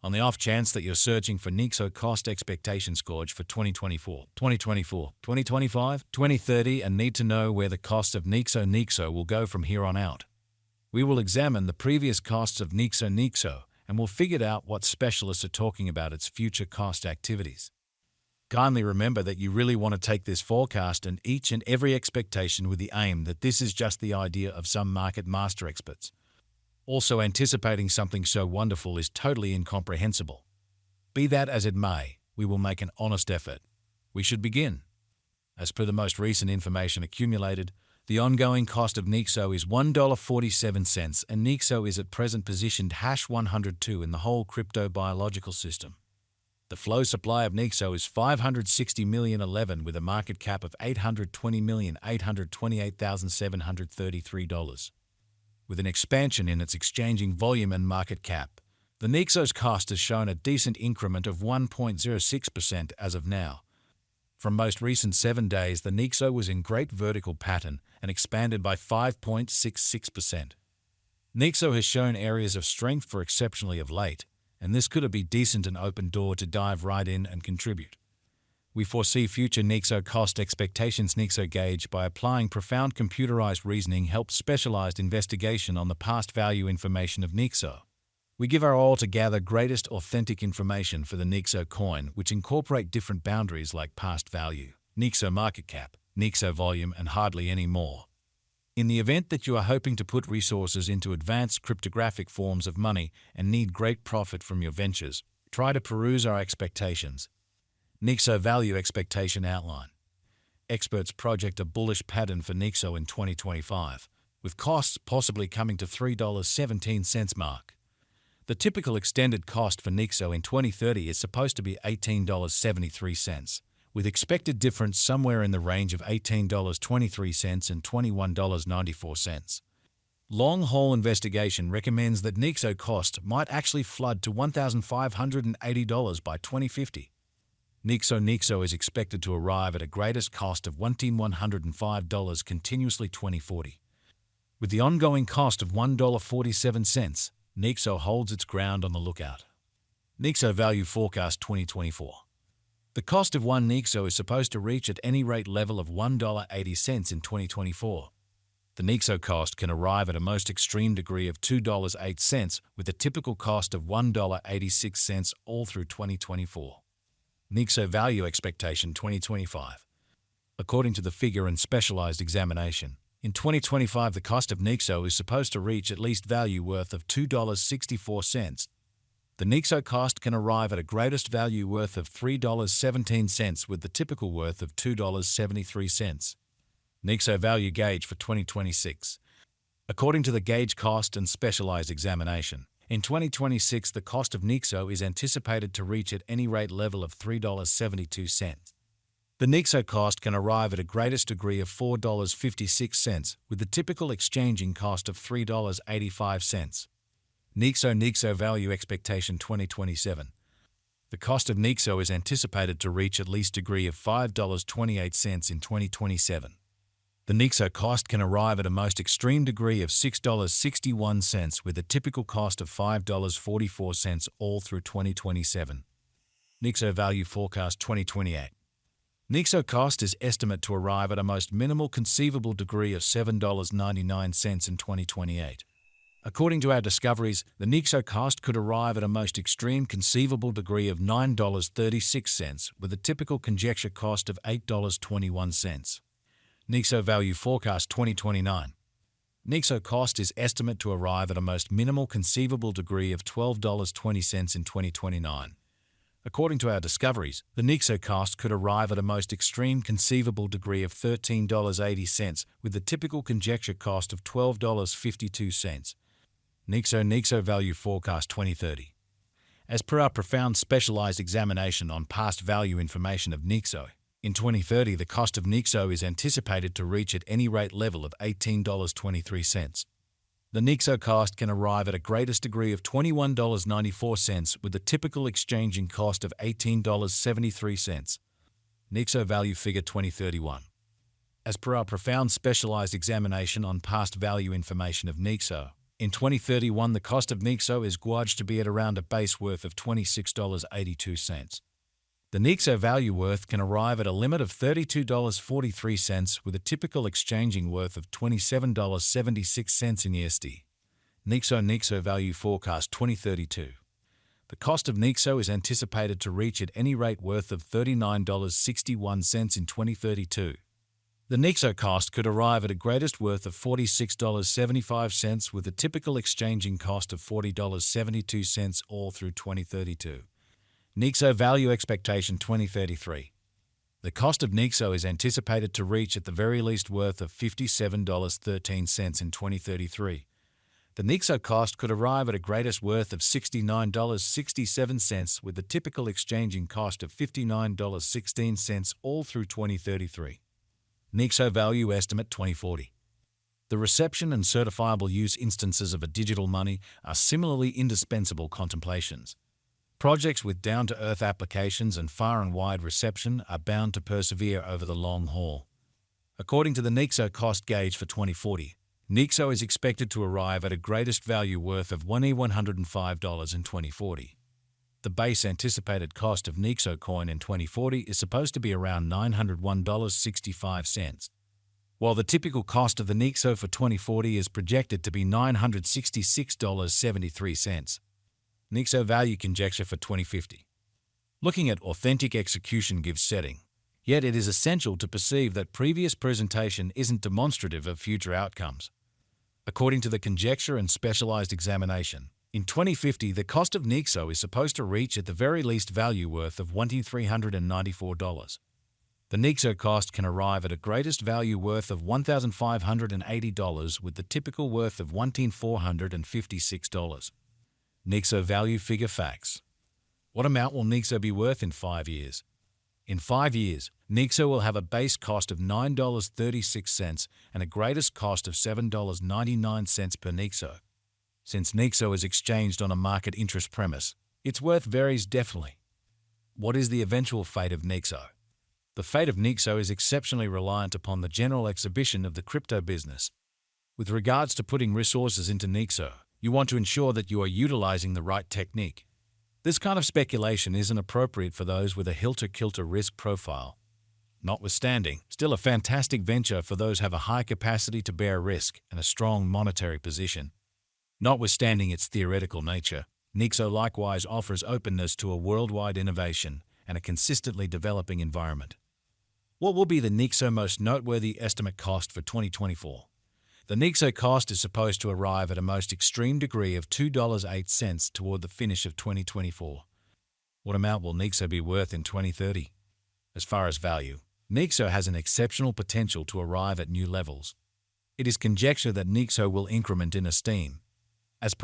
On the off chance that you're searching for Nexo cost expectation scores for 2024, 2025, 2030 and need to know where the cost of Nexo will go from here on out, we will examine the previous costs of Nexo and we'll figure out what specialists are talking about its future cost activities. Kindly remember that you really want to take this forecast and each and every expectation with the aim that this is just the idea of some market master experts. Also, anticipating something so wonderful is totally incomprehensible. Be that as it may, we will make an honest effort. We should begin. As per the most recent information accumulated, the ongoing cost of Nexo is $1.47 and Nexo is at present positioned #102 in the whole crypto biological system. The flow supply of Nexo is 560,011,000 with a market cap of $820,828,733. With an expansion in its exchanging volume and market cap, the Nexo's cost has shown a decent increment of 1.06% as of now. From most recent 7 days, the Nexo was in great vertical pattern and expanded by 5.66%. Nexo has shown areas of strength for exceptionally of late, and this could be decent an open door to dive right in and contribute. We foresee future Nexo cost expectations. Nexo gauge by applying profound computerized reasoning helps specialized investigation on the past value information of Nexo. We give our all to gather greatest authentic information for the Nexo coin, which incorporate different boundaries like past value, Nexo market cap, Nexo volume, and hardly any more. In the event that you are hoping to put resources into advanced cryptographic forms of money and need great profit from your ventures, try to peruse our expectations. Nexo value expectation outline. Experts project a bullish pattern for Nexo in 2025, with costs possibly coming to $3.17 mark. The typical extended cost for Nexo in 2030 is supposed to be $18.73, with expected difference somewhere in the range of $18.23 and $21.94. Long-haul investigation recommends that Nexo cost might actually flood to $1,580 by 2050. Nexo is expected to arrive at a greatest cost of $1,105 continuously 2040. With the ongoing cost of $1.47, Nexo holds its ground on the lookout. Nexo value forecast 2024. The cost of one Nexo is supposed to reach at any rate level of $1.80 in 2024. The Nexo cost can arrive at a most extreme degree of $2.08 with a typical cost of $1.86 all through 2024. Nexo value expectation 2025. According to the figure and specialized examination, in 2025 the cost of Nexo is supposed to reach at least value worth of $2.64. The Nexo cost can arrive at a greatest value worth of $3.17 with the typical worth of $2.73. Nexo value gauge for 2026. According to the gauge cost and specialized examination, in 2026, the cost of Nexo is anticipated to reach at any rate level of $3.72. The Nexo cost can arrive at a greatest degree of $4.56 with the typical exchanging cost of $3.85. Nexo value expectation 2027. The cost of Nexo is anticipated to reach at least degree of $5.28 in 2027. The Nexo cost can arrive at a most extreme degree of $6.61 with a typical cost of $5.44 all through 2027. Nexo value forecast 2028. Nexo cost is estimate to arrive at a most minimal conceivable degree of $7.99 in 2028. According to our discoveries, the Nexo cost could arrive at a most extreme conceivable degree of $9.36 with a typical conjecture cost of $8.21. Nexo value forecast 2029. Nexo cost is estimate to arrive at a most minimal conceivable degree of $12.20 in 2029. According to our discoveries, the Nexo cost could arrive at a most extreme conceivable degree of $13.80 with the typical conjecture cost of $12.52. Nexo value forecast 2030. As per our profound specialized examination on past value information of Nexo, in 2030 the cost of Nexo is anticipated to reach at any rate level of $18.23. The Nexo cost can arrive at a greatest degree of $21.94 with the typical exchanging cost of $18.73. Nexo value figure 2031. As per our profound specialized examination on past value information of Nexo, In 2031, the cost of Nexo is gauged to be at around a base worth of $26.82. The Nexo value worth can arrive at a limit of $32.43 with a typical exchanging worth of $27.76 in USD. Nexo value forecast 2032. The cost of Nexo is anticipated to reach at any rate worth of $39.61 in 2032. The Nexo cost could arrive at a greatest worth of $46.75 with a typical exchanging cost of $40.72 all through 2032. Nexo value expectation 2033. The cost of Nexo is anticipated to reach at the very least worth of $57.13 in 2033. The Nexo cost could arrive at a greatest worth of $69.67 with the typical exchanging cost of $59.16 all through 2033. Nexo value estimate 2040. The reception and certifiable use instances of a digital money are similarly indispensable contemplations. Projects with down-to-earth applications and far and wide reception are bound to persevere over the long haul. According to the Nexo cost gauge for 2040, Nexo is expected to arrive at a greatest value worth of $105 in 2040. The base anticipated cost of Nexo coin in 2040 is supposed to be around $901.65, while the typical cost of the Nexo for 2040 is projected to be $966.73. Nexo value conjecture for 2050. Looking at authentic execution gives setting, yet it is essential to perceive that previous presentation isn't demonstrative of future outcomes. According to the conjecture and specialized examination, in 2050 the cost of Nexo is supposed to reach at the very least value worth of $1,394. The Nexo cost can arrive at a greatest value worth of $1,580 with the typical worth of $1,456. Nexo value figure facts. What amount will Nexo be worth in 5 years? In 5 years, Nexo will have a base cost of $9.36 and a greatest cost of $7.99 per Nexo. Since Nexo is exchanged on a market interest premise, its worth varies definitely. What is the eventual fate of Nexo? The fate of Nexo is exceptionally reliant upon the general exhibition of the crypto business. With regards to putting resources into Nexo, you want to ensure that you are utilizing the right technique. This kind of speculation isn't appropriate for those with a helter-skelter risk profile. Notwithstanding, still a fantastic venture for those who have a high capacity to bear risk and a strong monetary position. Notwithstanding its theoretical nature, Nexo likewise offers openness to a worldwide innovation and a consistently developing environment. What will be the Nexo most noteworthy estimate cost for 2024? The Nexo cost is supposed to arrive at a most extreme degree of $2.08 toward the finish of 2024. What amount will Nexo be worth in 2030? As far as value, Nexo has an exceptional potential to arrive at new levels. It is conjectured that Nexo will increment in esteem. As per